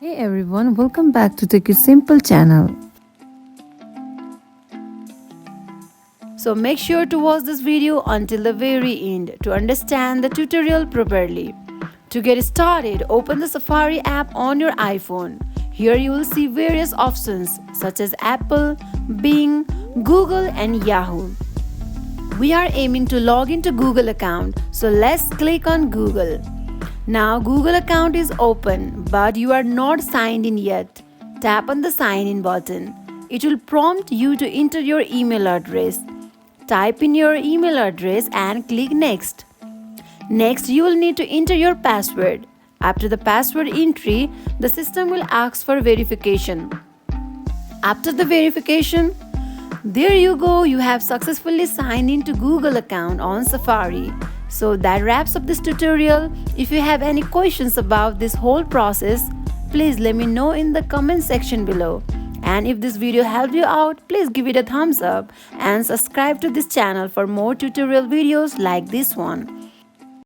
Hey everyone, welcome back to the Simple channel. So make sure to watch this video until the very end to understand the tutorial properly. To get started, open the Safari app on your iPhone. Here you will see various options such as Apple, Bing, Google and Yahoo. We are aiming to log into Google account, so let's click on Google. Now Google account is open, but you are not signed in yet. Tap on the sign in button. It will prompt you to enter your email address. Type in your email address and click next. Next, you will need to enter your password. After the password entry, the system will ask for verification. After the verification, there you go, you have successfully signed into Google account on Safari. So that wraps up this tutorial. If you have any questions about this whole process, please let me know in the comment section below. And if this video helped you out, please give it a thumbs up and subscribe to this channel for more tutorial videos like this one.